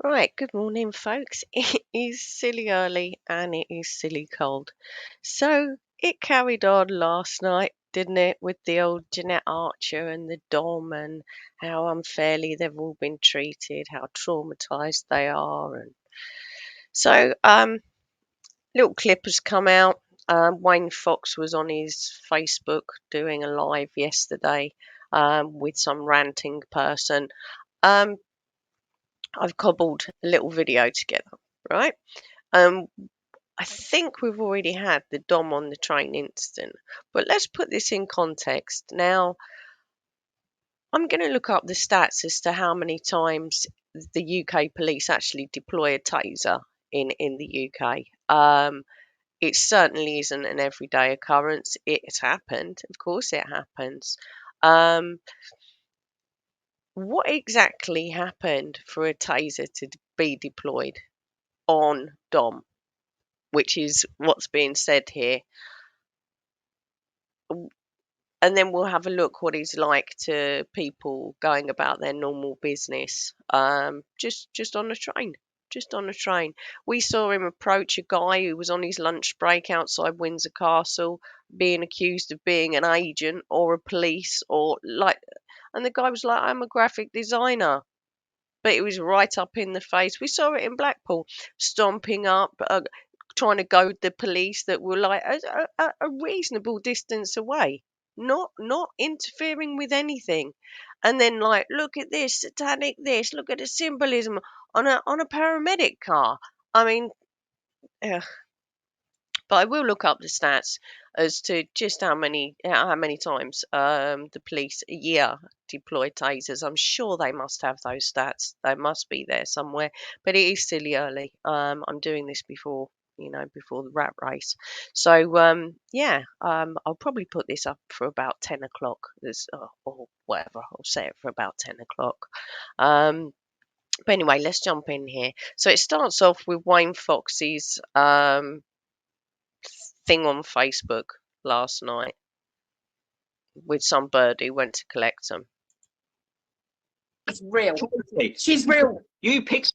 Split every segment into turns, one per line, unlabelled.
Right, good morning, folks. It is silly early and it is silly cold. So it carried on last night, didn't it, with the old Jeanette Archer and the Dom and how unfairly they've all been treated, how traumatized they are. And so, little clip has come out. Wayne Fox was on his Facebook doing a live yesterday with some ranting person. Um, I've cobbled a little video together, right? Um, I think we've already had the Dom on the train incident, but let's put this in context. Now, I'm going to look up the stats as to how many times the UK police actually deploy a taser in the UK. It certainly isn't an everyday occurrence. It's happened, of course, it happens. Um, what exactly happened for a taser to be deployed on Dom, which is what's being said here? And then we'll have a look what he's like to people going about their normal business. Just on the train. Just on the train. We saw him approach a guy who was on his lunch break outside Windsor Castle, being accused of being an agent or a police or like, and the guy was like, "I'm a graphic designer." But it was right up in the face. We saw it in Blackpool, stomping up, trying to goad the police that were like a reasonable distance away, not interfering with anything. And then like, look at this satanic this, look at the symbolism on a paramedic car. I mean, ugh. But I will look up the stats as to just how many times the police a year deploy tasers. I'm sure they must have those stats. They must be there somewhere. But it is silly early. I'm doing this before the rat race. So yeah, I'll probably put this up for about 10 o'clock. Or whatever. I'll say it for about 10 o'clock. But anyway, let's jump in here. So it starts off with Wayne Fox's thing on Facebook last night with some bird who went to collect them.
It's real. She's real.
You picked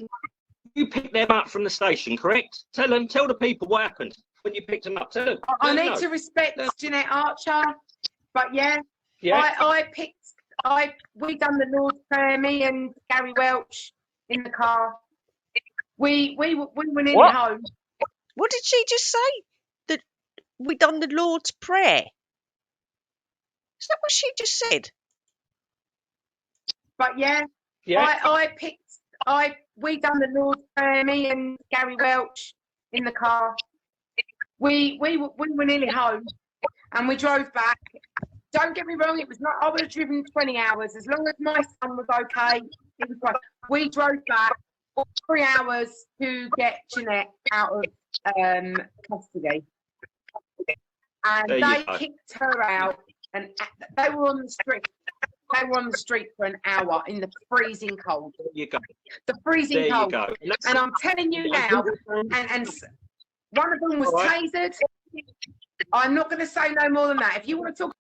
them up from the station, correct? Tell the people what happened when you picked them up. Tell them.
I need to respect Jeanette Archer, but yeah. We done the Lord's Prayer, me and Gary Welch in the car. We went in home.
What did she just say? That we done the Lord's Prayer? Is that what she just said?
But yeah. We done the Lord's Prayer, me and Gary Welch in the car. We were nearly home and we drove back. Don't get me wrong, it was not. I would have driven 20 hours as long as my son was okay. It was fine. We drove back 3 hours to get Jeanette out of custody, and they kicked her out. And they were on the street. They were on the street for an hour in the freezing cold.
There you go.
The freezing
there
cold.
You go.
And I'm telling you now, and one of them was tasered. I'm not going to say no more than that. If you want to talk.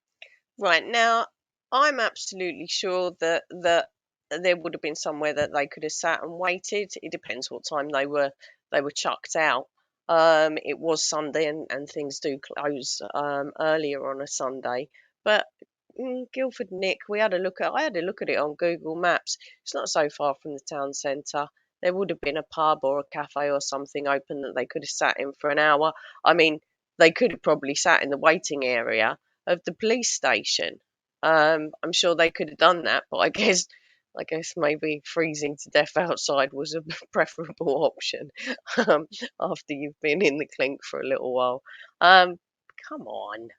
Right, now, I'm absolutely sure that there would have been somewhere that they could have sat and waited. It depends what time they were chucked out. It was Sunday and things do close earlier on a Sunday. But Guildford Nick, I had a look at it on Google Maps. It's not so far from the town centre. There would have been a pub or a cafe or something open that they could have sat in for an hour. I mean, they could have probably sat in the waiting area of the police station. I'm sure they could have done that, but I guess maybe freezing to death outside was a preferable option after you've been in the clink for a little while. Come on.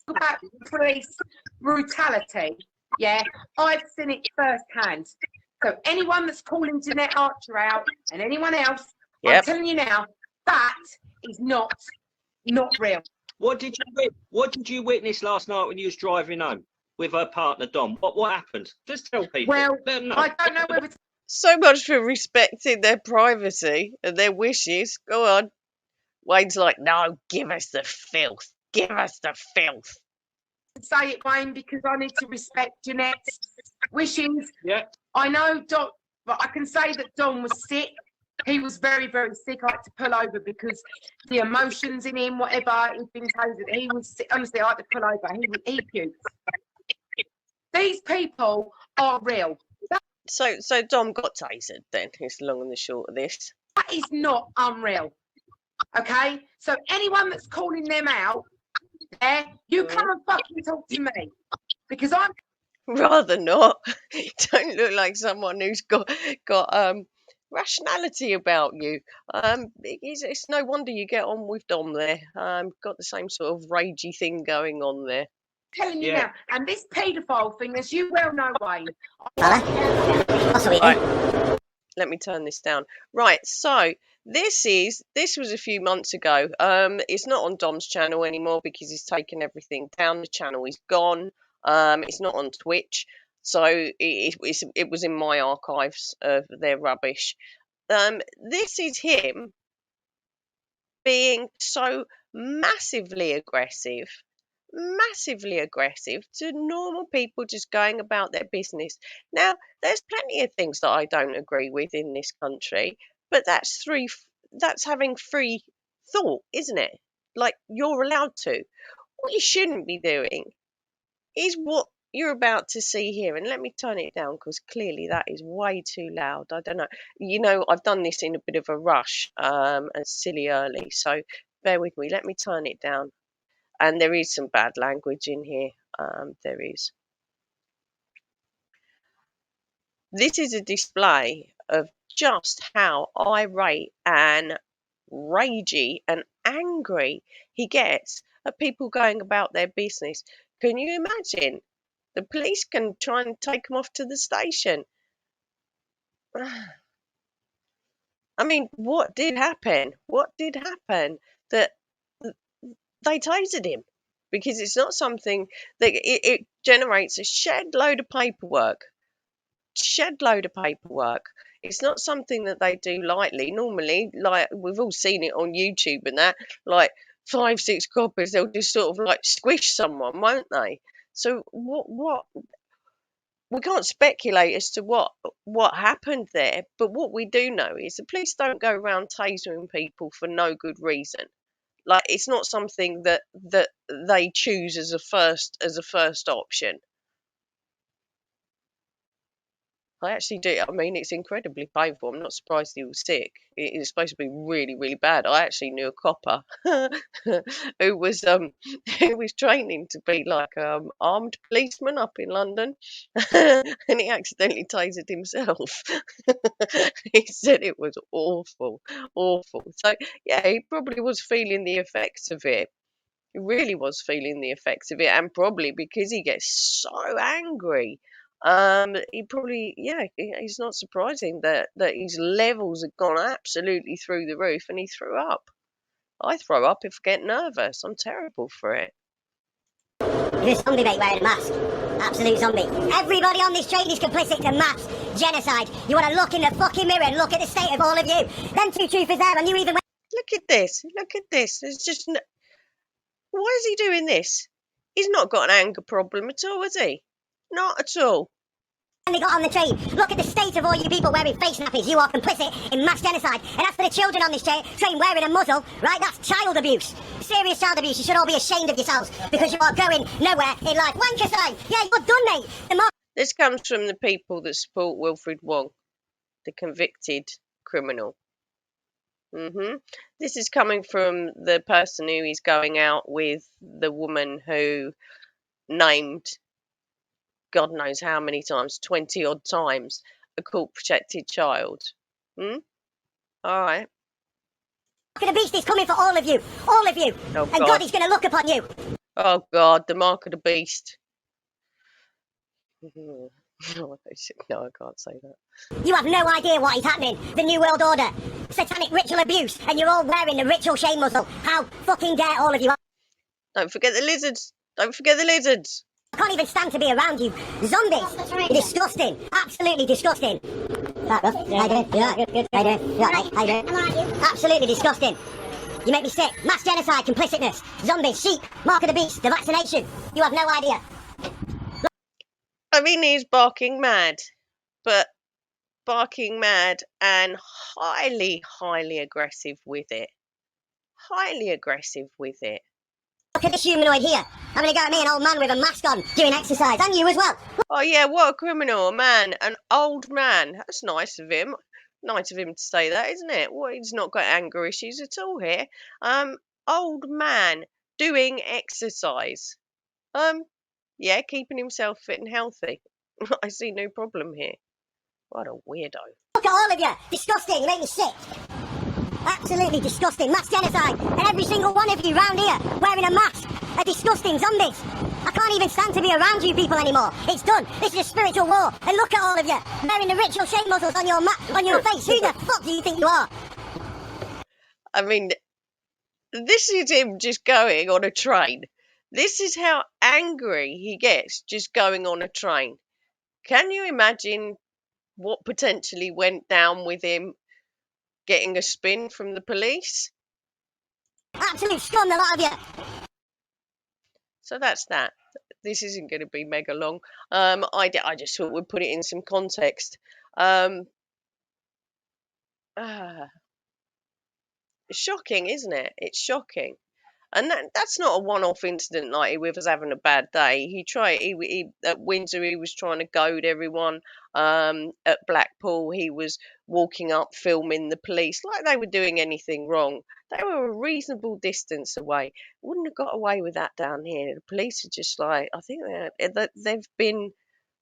About police brutality, yeah, I've seen it firsthand. So anyone that's calling Jeanette Archer out and anyone else, I'm telling you now, that is not real.
What did you witness last night when you was driving home with her partner Dom? What happened? Just tell people.
Well, I don't know whether.
So much for respecting their privacy and their wishes. Go on. Wayne's like, no, give us the filth. Give us the filth.
Say it, Wayne, because I need to respect Jeanette's wishes.
Yeah.
I know but I can say that Don was sick. He was very, very sick. I had to pull over because the emotions in him, whatever, he'd been tasered. He was sick. Honestly, I had to pull over. He puked. These people are real.
So Dom got tasered then, is the long and the short of this.
That is not unreal. Okay? So anyone that's calling them out, you come and fucking talk to me. Because I'm
Rather not. You don't look like someone who's got rationality about you. It's no wonder you get on with Dom there. Got the same sort of ragey thing going on there.
telling you now. And this paedophile thing, as you well know, Wayne.
Right. Let me turn this down. Right, so this was a few months ago. It's not on Dom's channel anymore because he's taken everything down. The channel is gone. It's not on Twitch, so it was in my archives of their rubbish. This is him being so massively aggressive to normal people just going about their business. Now, there's plenty of things that I don't agree with in this country, but that's having free thought, isn't it? Like, you're allowed to. What you shouldn't be doing is what you're about to see here. And let me turn it down because clearly that is way too loud. I don't know. You know, I've done this in a bit of a rush and silly early. So bear with me. Let me turn it down. And there is some bad language in here. There is. This is a display of just how irate and ragey and angry he gets at people going about their business. Can you imagine? The police can try and take him off to the station. I mean, what did happen? What did happen that they tasered him? Because it's not something that it generates a shed load of paperwork. It's not something that they do lightly. Normally, like we've all seen it on YouTube and that, like 5-6 coppers, they'll just sort of like squish someone, won't they? So what we can't speculate as to what happened there, but what we do know is the police don't go around tasering people for no good reason. Like, it's not something that they choose as a first option. I actually do. I mean, it's incredibly painful. I'm not surprised he was sick. It was supposed to be really, really bad. I actually knew a copper who was training to be like armed policeman up in London, and he accidentally tasered himself. He said it was awful. So yeah, he probably was feeling the effects of it. He really was feeling the effects of it, and probably because he gets so angry. He probably, it's not surprising that his levels have gone absolutely through the roof and he threw up. I throw up if I get nervous. I'm terrible for it.
You're a zombie, mate, wearing a mask. Absolute zombie. Everybody on this train is complicit to mass genocide. You want to look in the fucking mirror and look at the state of all of you. Them two truthers there, and you even...
Look at this. There's just... Why is he doing this? He's not got an anger problem at all, has he? Not at all.
When they got on the train, look at the state of all you people wearing face nappies. You are complicit in mass genocide. And as for the children on this train wearing a muzzle, right, that's child abuse. Serious child abuse. You should all be ashamed of yourselves because you are going nowhere in life. Wanker sign. Yeah, you're done, mate.
This comes from the people that support Wilfred Wong, the convicted criminal. This is coming from the person who is going out with the woman who named God knows how many times, 20 odd times, a court protected child. All right.
The beast is coming for all of you. Oh, and God is going to look upon you.
Oh God, the mark of the beast. No, I can't say that.
You have no idea what is happening. The New World Order, satanic ritual abuse, and you're all wearing the ritual shame muzzle. How fucking dare all of you?
Don't forget the lizards. I
can't even stand to be around you. Zombies. You're disgusting. Absolutely disgusting. How you doing? Good. How you doing? How you doing? Absolutely disgusting. You make me sick. Mass genocide, complicitness. Zombies, sheep, mark of the beast, the vaccination. You have no idea.
I mean, he's barking mad, but barking mad and highly, highly aggressive with it. Highly aggressive with it.
Look at this humanoid here, having a go at me, an old man with a mask on, doing exercise, and you as well.
Oh yeah, what a criminal, man, an old man. That's nice of him. Nice of him to say that, isn't it? Well, he's not got anger issues at all here. Old man doing exercise. Yeah, keeping himself fit and healthy. I see no problem here. What a weirdo.
Look at all of you, disgusting, you make me sick. Absolutely disgusting, mass genocide, and every single one of you round here wearing a mask are disgusting zombies. I can't even stand to be around you people anymore. It's done. This is a spiritual war. And look at all of you wearing the ritual shape muscles on your face. Who the fuck do you think you are?
I mean, this is him just going on a train. This is how angry he gets just going on a train. Can you imagine what potentially went down with him getting a spin from the police?
Absolute scum, the lot of you.
So that's that. This isn't going to be mega long. I just thought we'd put it in some context. It's shocking, isn't it? It's shocking. And that's not a one-off incident like he was having a bad day. He at Windsor he was trying to goad everyone. At Blackpool he was walking up filming the police like they were doing anything wrong. They were a reasonable distance away. Wouldn't have got away with that down here. The police are just like, I think they've been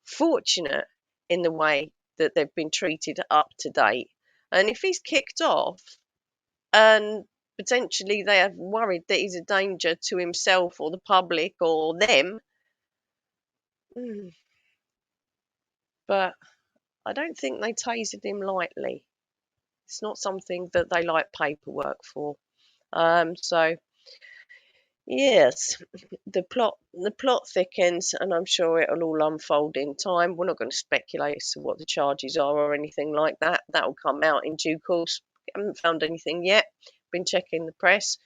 fortunate in the way that they've been treated up to date. And if he's kicked off and potentially they are worried that he's a danger to himself or the public or them. But I don't think they tasered him lightly. It's not something that they like paperwork for. So yes, the plot thickens, and I'm sure it'll all unfold in time. We're not going to speculate as to what the charges are or anything like that. That will come out in due course. Haven't found anything yet. Been checking the press.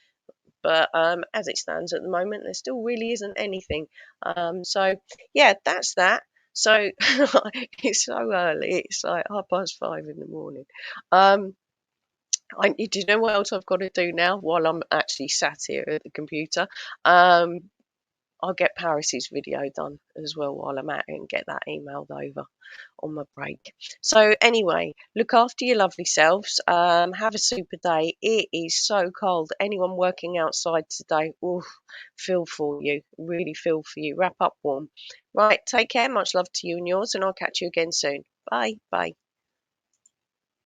But as it stands at the moment, there still really isn't anything. So, yeah, that's that. So, it's so early. It's like 5:30 in the morning. Do you know what else I've got to do now while I'm actually sat here at the computer? I'll get Paris's video done as well while I'm at it and get that emailed over on my break. So anyway, look after your lovely selves. Have a super day. It is so cold. Anyone working outside today, oof, feel for you. Really feel for you. Wrap up warm. Right, take care. Much love to you and yours, and I'll catch you again soon. Bye. Bye.